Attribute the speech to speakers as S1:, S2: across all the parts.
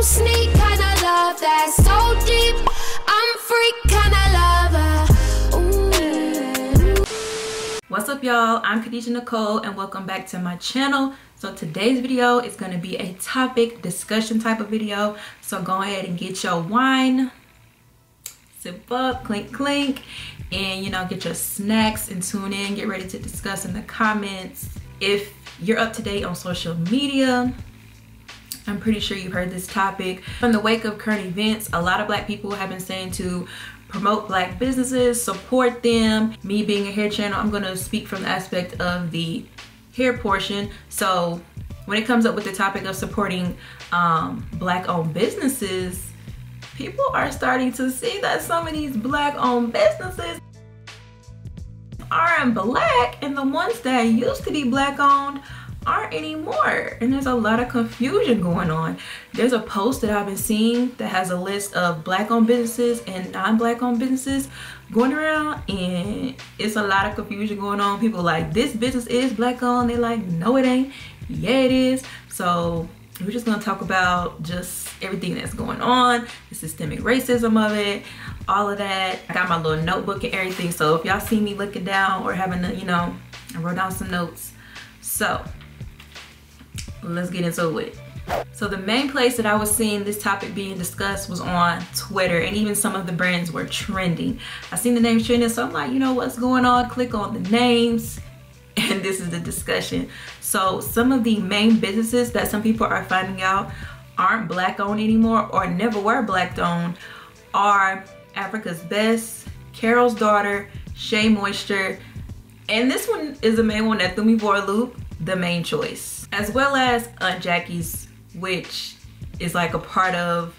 S1: sneak kind of love that's so deep. I'm freak kind of lover. Ooh.
S2: What's up, y'all? I'm Kadijah Nicole and welcome back to my channel. So today's video is going to be a topic discussion type of video. So go ahead and get your wine, sip up, clink clink, and get your snacks and tune in. Get ready to discuss in the comments. If you're up to date on social media, I'm pretty sure you've heard this topic. In the wake of current events, a lot of Black people have been saying to promote Black businesses, support them. Me being a hair channel, I'm gonna speak from the aspect of the hair portion. So when it comes up with the topic of supporting Black owned businesses, people are starting to see that some of these Black owned businesses aren't Black, and the ones that used to be Black owned aren't anymore, and there's a lot of confusion going on. There's a post that I've been seeing that has a list of Black owned businesses and non-Black owned businesses going around, and it's a lot of confusion going on. People like, this business is Black owned. They're like, no it ain't. Yeah it is. So we're just gonna talk about just everything that's going on, the systemic racism of it, all of that. I got my little notebook and everything, so if y'all see me looking down or having to, I wrote down some notes. So let's get into it. So the main place that I was seeing this topic being discussed was on Twitter, and even some of the brands were trending. I seen the names trending, so I'm like, what's going on? Click on the names, and this is the discussion. So some of the main businesses that some people are finding out aren't Black owned anymore or never were Black owned are Africa's Best, Carol's Daughter, Shea Moisture, and this one is the main one that threw me for a loop, The Main Choice, as well as Aunt Jackie's, which is like a part of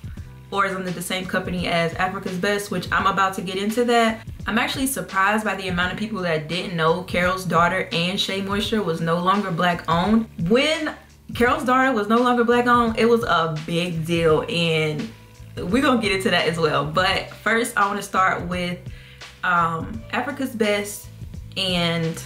S2: or is under the same company as Africa's Best, which I'm about to get into that. I'm actually surprised by the amount of people that didn't know Carol's Daughter and Shea Moisture was no longer Black owned. When Carol's Daughter was no longer Black owned, it was a big deal, and we're gonna get into that as well. But first I want to start with Africa's Best and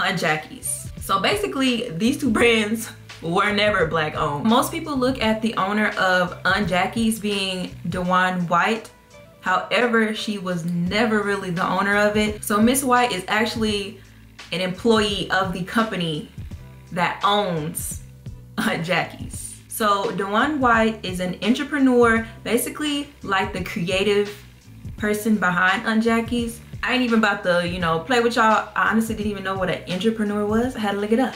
S2: Aunt Jackie's. So basically these two brands were never Black owned. Most people look at the owner of Aunt Jackie's being Dewan White. However, she was never really the owner of it. So Miss White is actually an employee of the company that owns Aunt Jackie's. So Dewan White is an entrepreneur, basically like the creative person behind Aunt Jackie's. I ain't even about to, play with y'all. I honestly didn't even know what an entrepreneur was. I had to look it up.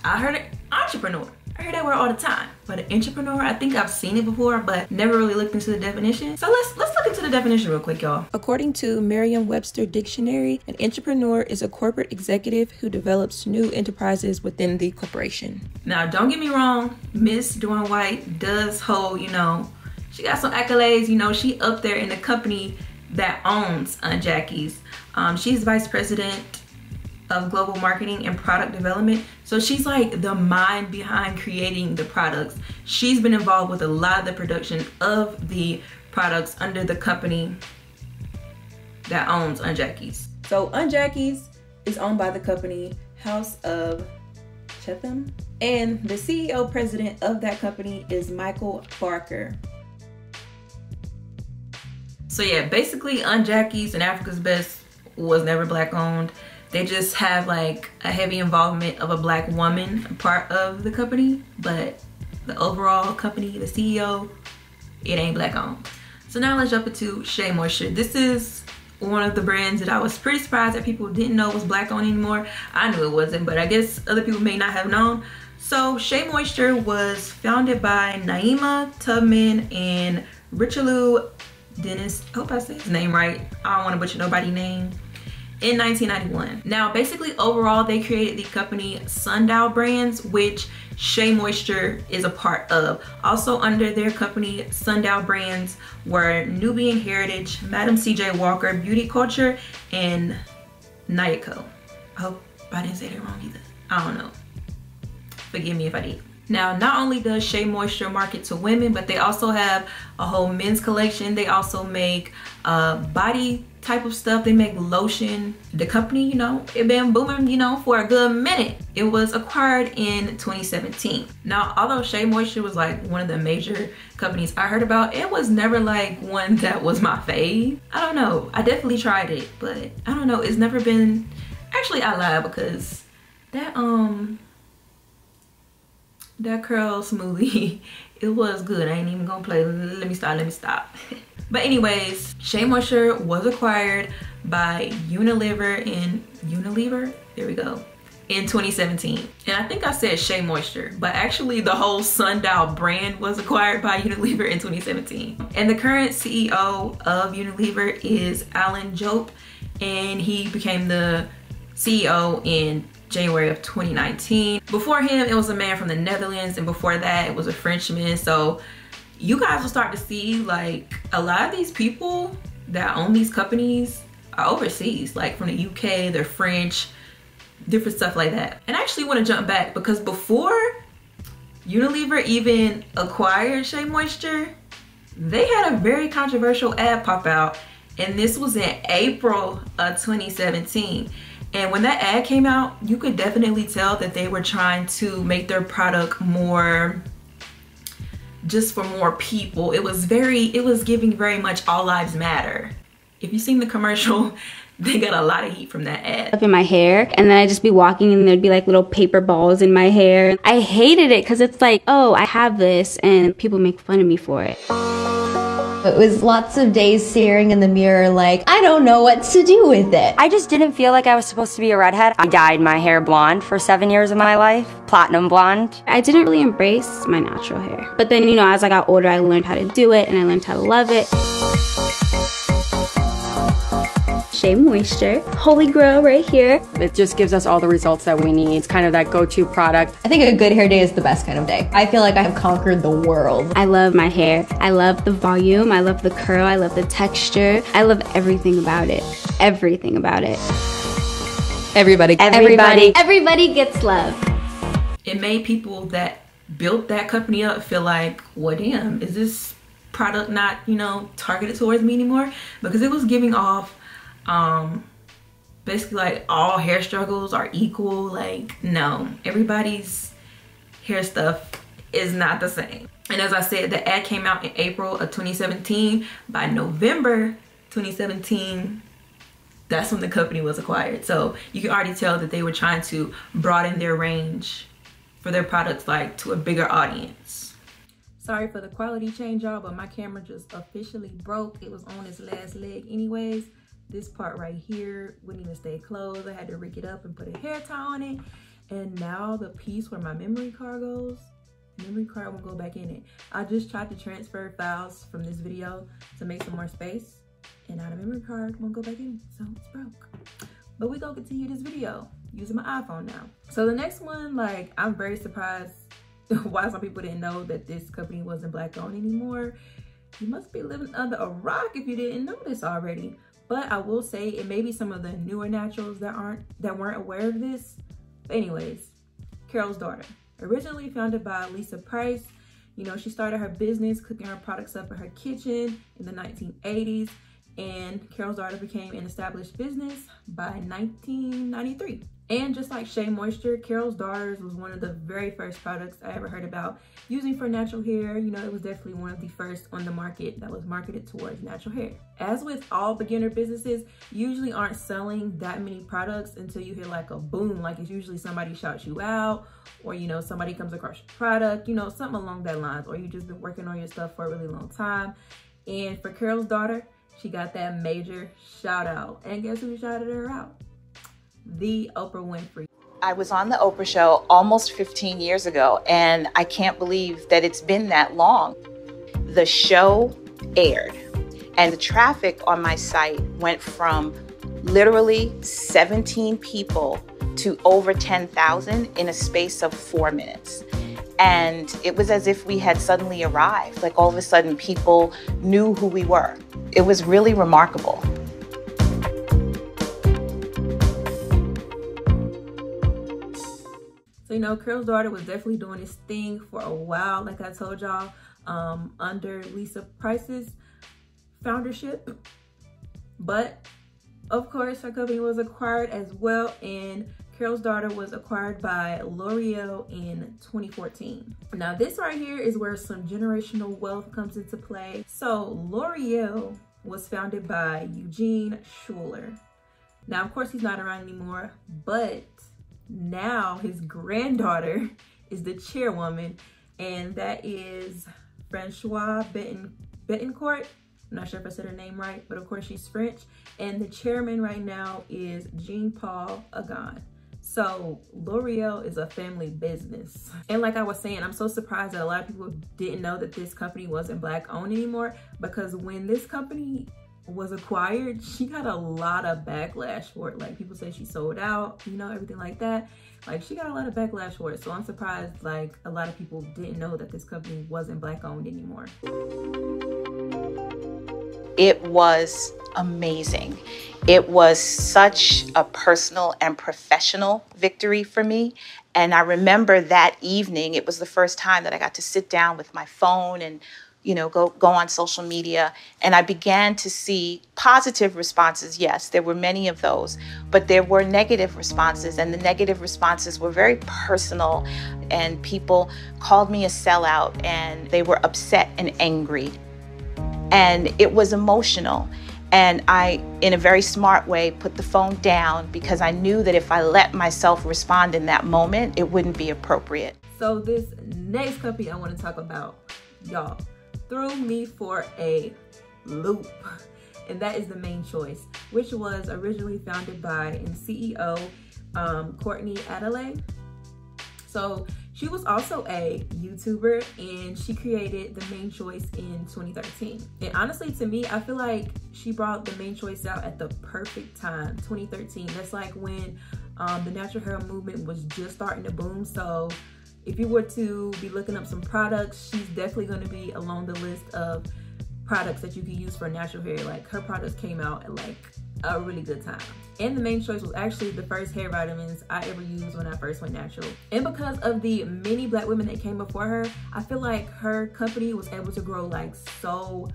S2: I heard it, entrepreneur. I hear that word all the time. But an entrepreneur, I think I've seen it before, but never really looked into the definition. So let's look into the definition real quick, y'all. According to Merriam-Webster Dictionary, an entrepreneur is a corporate executive who develops new enterprises within the corporation. Now, don't get me wrong, Miss Dewan White does hold, she got some accolades. She up there in the company that owns Aunt Jackie's. She's vice president of global marketing and product development. So she's like the mind behind creating the products. She's been involved with a lot of the production of the products under the company that owns Aunt Jackie's. So Aunt Jackie's is owned by the company House of Chatham, and the CEO president of that company is Michael Barker. So yeah, basically Aunt Jackie's and Africa's Best was never Black owned. They just have like a heavy involvement of a Black woman, a part of the company, but the overall company, the CEO, it ain't Black owned. So now let's jump into Shea Moisture. This is one of the brands that I was pretty surprised that people didn't know was Black owned anymore. I knew it wasn't, but I guess other people may not have known. So Shea Moisture was founded by Naima Tubman and Richelieu Dennis, I hope I said his name right. I don't want to butcher nobody's name. In 1991. Now, basically overall, they created the company Sundial Brands, which Shea Moisture is a part of. Also under their company Sundial Brands were Nubian Heritage, Madam CJ Walker Beauty Culture, and Nayako. I hope I didn't say that wrong either. I don't know. Forgive me if I did. Now, not only does Shea Moisture market to women, but they also have a whole men's collection. They also make body type of stuff. They make lotion. The company, you know, it been booming, you know, for a good minute. It was acquired in 2017. Now, although Shea Moisture was like one of the major companies I heard about, it was never like one that was my fave. I don't know. I definitely tried it, but I don't know. It's never been, actually I lied, because that curl smoothie, it was good. I ain't even gonna play. Let me stop. But anyways, Shea Moisture was acquired by Unilever there we go, in 2017. And I think I said Shea Moisture, but actually the whole Sundial brand was acquired by Unilever in 2017. And the current CEO of Unilever is Alan Jope, and he became the CEO in January of 2019. Before him, it was a man from the Netherlands, and before that, it was a Frenchman. So you guys will start to see like a lot of these people that own these companies are overseas, like from the UK, they're French, different stuff like that. And I actually want to jump back, because before Unilever even acquired Shea Moisture, they had a very controversial ad pop out, and this was in April of 2017. And when that ad came out, you could definitely tell that they were trying to make their product more, just for more people. It was giving very much all lives matter. If you've seen the commercial, they got a lot of heat from that ad.
S3: Up in my hair, and then I'd just be walking and there'd be like little paper balls in my hair. I hated it because it's like, oh, I have this, and people make fun of me for it.
S4: It was lots of days staring in the mirror like, I don't know what to do with it.
S5: I just didn't feel like I was supposed to be a redhead. I dyed my hair blonde for 7 years of my life, platinum blonde.
S3: I didn't really embrace my natural hair. But then, you know, as I got older, I learned how to do it, and I learned how to love it. Shea Moisture, holy grail right here.
S5: It just gives us all the results that we need. It's kind of that go-to product.
S4: I think a good hair day is the best kind of day. I feel like I have conquered the world.
S3: I love my hair. I love the volume. I love the curl. I love the texture. I love everything about it. Everything about it.
S4: Everybody
S3: gets love.
S2: It made people that built that company up feel like, well, damn, is this product not, you know, targeted towards me anymore? Because it was giving off basically like all hair struggles are equal. Like, no, everybody's hair stuff is not the same. And as I said, the ad came out in April of 2017. By November 2017, that's when the company was acquired. So you can already tell that they were trying to broaden their range for their products, like to a bigger audience. Sorry for the quality change, y'all, but my camera just officially broke. It was on its last leg anyways. This part right here wouldn't even stay closed. I had to rig it up and put a hair tie on it. And now the piece where my memory card goes, memory card won't go back in it. I just tried to transfer files from this video to make some more space, and now the memory card won't go back in, so it's broke. But we gonna continue this video using my iPhone now. So the next one, like, I'm very surprised why some people didn't know that this company wasn't Black owned anymore. You must be living under a rock if you didn't know this already. But I will say it may be some of the newer naturals that weren't aware of this. But anyways, Carol's Daughter. Originally founded by Lisa Price. You know, she started her business cooking her products up in her kitchen in the 1980s. And Carol's Daughter became an established business by 1993. And just like Shea Moisture, Carol's Daughters was one of the very first products I ever heard about using for natural hair. You know, it was definitely one of the first on the market that was marketed towards natural hair. As with all beginner businesses, you usually aren't selling that many products until you hit like a boom. Like, it's usually somebody shouts you out, or, you know, somebody comes across your product, you know, something along that lines, or you just been working on your stuff for a really long time. And for Carol's Daughter, she got that major shout out. And guess who shouted her out? The Oprah Winfrey.
S6: I was on the Oprah show almost 15 years ago, and I can't believe that it's been that long. The show aired, and the traffic on my site went from literally 17 people to over 10,000 in a space of 4 minutes. And it was as if we had suddenly arrived. Like, all of a sudden, people knew who we were. It was really remarkable.
S2: So, you know, Curl's daughter was definitely doing this thing for a while, like I told y'all, under Lisa Price's foundership. But of course, her company was acquired as well, and Curl's daughter was acquired by L'Oreal in 2014. Now this right here is where some generational wealth comes into play. So L'Oreal was founded by Eugene Schuler. Now, of course, he's not around anymore, but now his granddaughter is the chairwoman, and that is Francois Betancourt. I'm not sure if I said her name right, but of course she's French. And the chairman right now is Jean-Paul Agon. So L'Oreal is a family business. And like I was saying, I'm so surprised that a lot of people didn't know that this company wasn't Black owned anymore, because when this company was acquired, she got a lot of backlash for it. Like, people say she sold out, you know, everything like that. Like, she got a lot of backlash for it. So I'm surprised like a lot of people didn't know that this company wasn't Black owned anymore.
S6: It was amazing. It was such a personal and professional victory for me. And I remember that evening, it was the first time that I got to sit down with my phone and, you know, go on social media. And I began to see positive responses. Yes, there were many of those, but there were negative responses, and the negative responses were very personal. And people called me a sellout, and they were upset and angry. And it was emotional. And I, in a very smart way, put the phone down, because I knew that if I let myself respond in that moment, it wouldn't be appropriate.
S2: So this next company I want to talk about, y'all, threw me for a loop, and that is The Main Choice, which was originally founded by and CEO Courtney Adelaide. So she was also a YouTuber, and she created The Main Choice in 2013. And honestly, to me, I feel like she brought The Main Choice out at the perfect time, 2013. That's like when the natural hair movement was just starting to boom. So if you were to be looking up some products, she's definitely going to be along the list of products that you can use for natural hair. Like, her products came out at like a really good time. And The Main Choice was actually the first hair vitamins I ever used when I first went natural. And because of the many Black women that came before her, I feel like her company was able to grow like so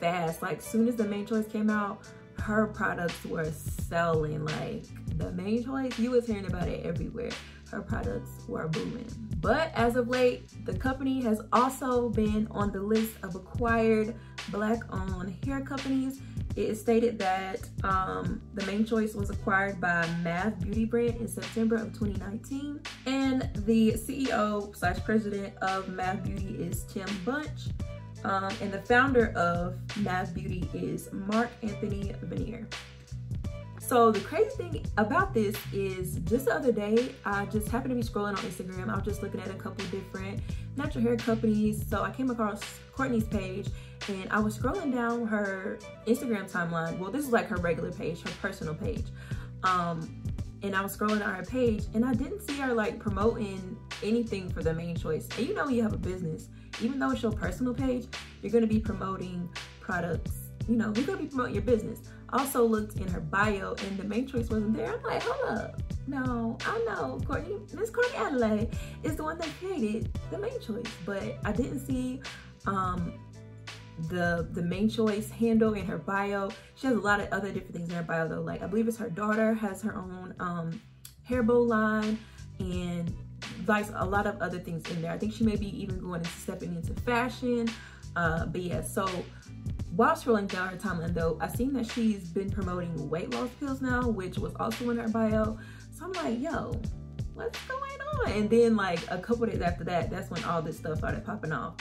S2: fast. Like, soon as The Main Choice came out, her products were selling. Like, The Main Choice, you was hearing about it everywhere. Her products were booming. But as of late, the company has also been on the list of acquired Black-owned hair companies. It is stated that The Main Choice was acquired by Mav Beauty brand in September of 2019. And the CEO/president of Mav Beauty is Tim Bunch. And the founder of Mav Beauty is Mark Anthony Vanier. So the crazy thing about this is, just the other day, I just happened to be scrolling on Instagram. I was just looking at a couple different natural hair companies. So I came across Courtney's page, and I was scrolling down her Instagram timeline. Well, this is like her regular page, her personal page. And I was scrolling on her page, and I didn't see her like promoting anything for The Main Choice. And you know, when you have a business, even though it's your personal page, you're gonna be promoting products. You know, you're gonna be promoting your business. Also looked in her bio, and The Main Choice wasn't there. I'm like, hold up. No, I know Miss Courtney Adelaide is the one that created The Main Choice, but I didn't see the Main Choice handle in her bio. She has a lot of other different things in her bio though. Like, I believe it's her daughter has her own hair bow line, and like a lot of other things in there. I think she may be even going and stepping into fashion. But yeah, so while scrolling down her timeline though, I seen that she's been promoting weight loss pills now, which was also in her bio. So I'm like, yo, what's going on? And then like a couple days after that, that's when all this stuff started popping off.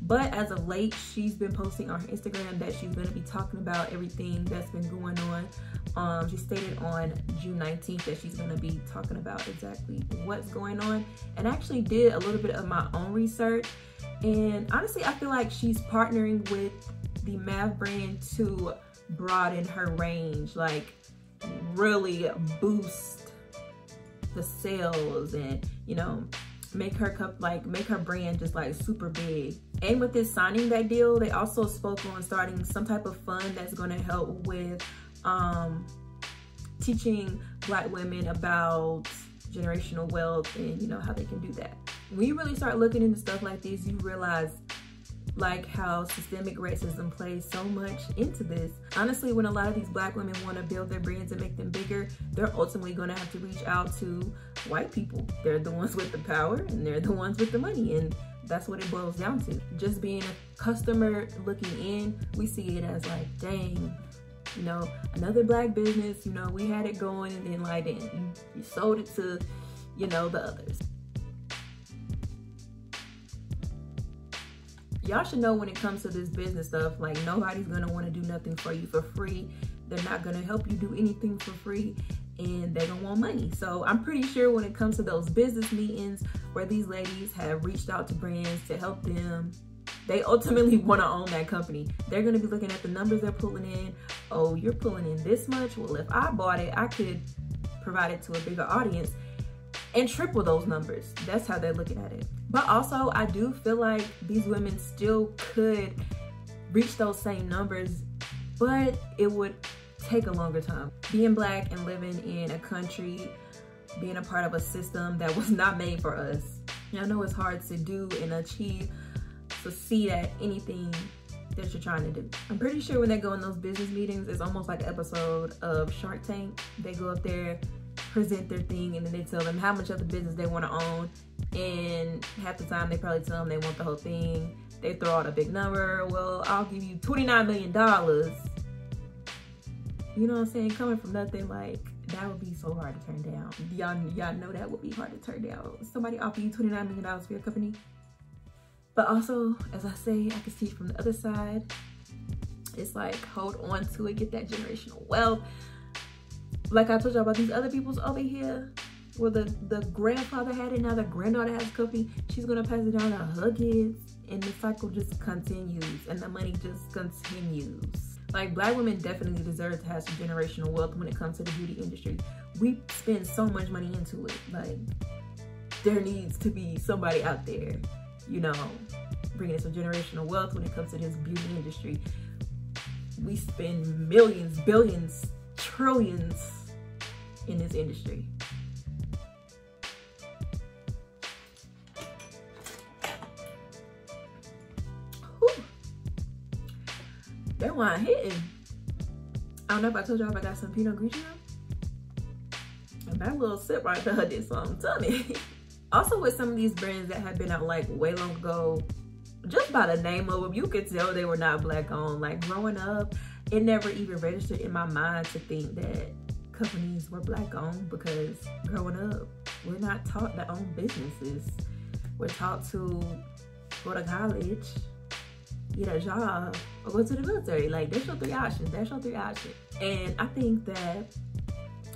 S2: But as of late, she's been posting on her Instagram that she's going to be talking about everything that's been going on. She stated on June 19th that she's going to be talking about exactly what's going on. And I actually did a little bit of my own research. And honestly, I feel like she's partnering with the Mav brand to broaden her range, like really boost the sales and, you know, make her brand just like super big. And with this signing that deal, they also spoke on starting some type of fund that's going to help with teaching Black women about generational wealth and you know how they can do that. When you really start looking into stuff like this, you realize like how systemic racism plays so much into this. Honestly, when a lot of these black women want to build their brands and make them bigger, they're ultimately going to have to reach out to white people. They're the ones with the power and they're the ones with the money, and that's what it boils down to. Just being a customer looking in, we see it as like, dang, you know, another black business, you know, we had it going and then like you sold it to, you know, the others. Y'all should know when it comes to this business stuff, like nobody's gonna want to do nothing for you for free. They're not gonna help you do anything for free, and they're gonna want money. So I'm pretty sure when it comes to those business meetings where these ladies have reached out to brands to help them, they ultimately want to own that company. They're gonna be looking at the numbers they're pulling in. Oh, you're pulling in this much? Well, if I bought it, I could provide it to a bigger audience and triple those numbers. That's how they're looking at it. But also, I do feel like these women still could reach those same numbers, but it would take a longer time. Being black and living in a country, being a part of a system that was not made for us. I know it's hard to do and achieve, succeed at anything that you're trying to do. I'm pretty sure when they go in those business meetings, it's almost like an episode of Shark Tank. They go up there, present their thing, and then they tell them how much of the business they want to own, and half the time they probably tell them they want the whole thing. They throw out a big number. Well, I'll give you $29 million. You know what I'm saying? Coming from nothing, like, that would be so hard to turn down. Y'all know that would be hard to turn down. Somebody offer you $29 million for your company. But also, as I say, I can see from the other side, it's like, hold on to it, get that generational wealth. Like I told y'all about these other people's over here, where the grandfather had it, now the granddaughter has a company. She's gonna pass it down to her kids, and the cycle just continues, and the money just continues. Like, black women definitely deserve to have some generational wealth when it comes to the beauty industry. We spend so much money into it. Like, there needs to be somebody out there, you know, bringing in some generational wealth when it comes to this beauty industry. We spend millions, billions, trillions in this industry. Whew. That wine hitting. I don't know if I told y'all if I got some Pinot Grigio. And that little sip right there did something to me. Also, with some of these brands that have been out like way long ago, just by the name of them, you could tell they were not black owned. Like, growing up, it never even registered in my mind to think that companies were black owned, because growing up, we're not taught to own businesses. We're taught to go to college, get a job, or go to the military. Like, there's your 3 options. There's your 3 options. And I think that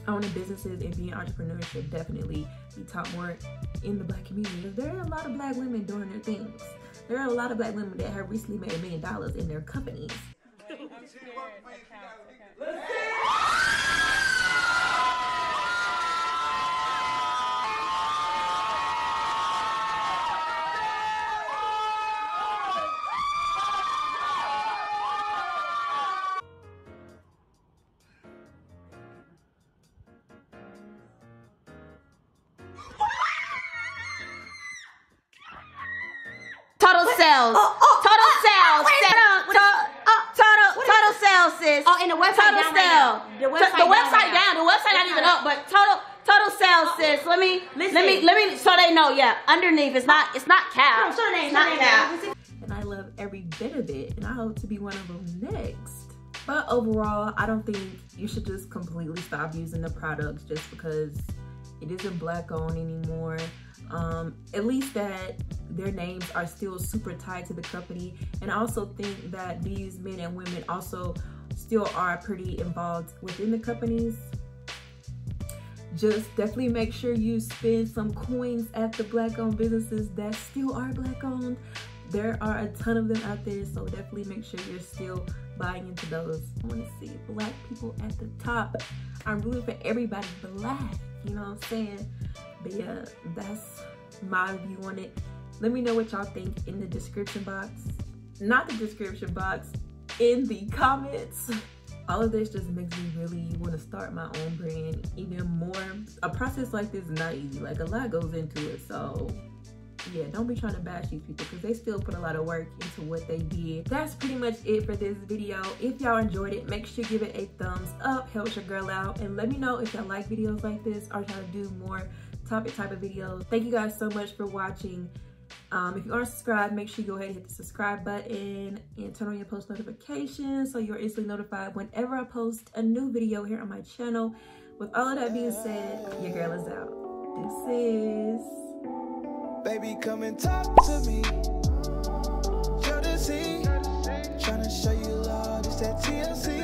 S2: owning businesses and being entrepreneurs should definitely be taught more in the black community. There are a lot of black women doing their things. There are a lot of black women that have recently made $1 million in their companies.
S7: Total sales. Total sales. Total sales, sis.
S3: Oh, and the website
S7: total
S3: down
S7: sale.
S3: right now. The
S7: website down. The website not even up, but total sales, sis. Let me so they know. Yeah, underneath it's not capped. It's not capped.
S2: And I love every bit of it, and I hope to be one of them next. But overall, I don't think you should just completely stop using the products just because it isn't black owned anymore. At least that their names are still super tied to the company. And I also think that these men and women also still are pretty involved within the companies. Just definitely make sure you spend some coins at the black owned businesses that still are black owned. There are a ton of them out there, so definitely make sure you're still buying into those. I want to see black people at the top. I'm rooting for everybody black, you know what I'm saying? But yeah, that's my view on it. Let me know what y'all think in the description box. Not the description box, in the comments. all of this just makes me really want to start my own brand even more. A process like this is not easy. Like, a lot goes into it. So yeah, don't be trying to bash these people because they still put a lot of work into what they did. That's pretty much it for this video. If y'all enjoyed it, make sure you give it a thumbs up, helps your girl out, and let me know if y'all like videos like this or try to do more topic type of videos. Thank you guys so much for watching. If you aren't subscribed, make sure you go ahead and hit the subscribe button and turn on your post notifications so you're instantly notified whenever I post a new video here on my channel. With all of that being said, your girl is out. Deuces.
S8: Baby, come and talk to me. You're the sea. Tryna show you love, it's that TLC.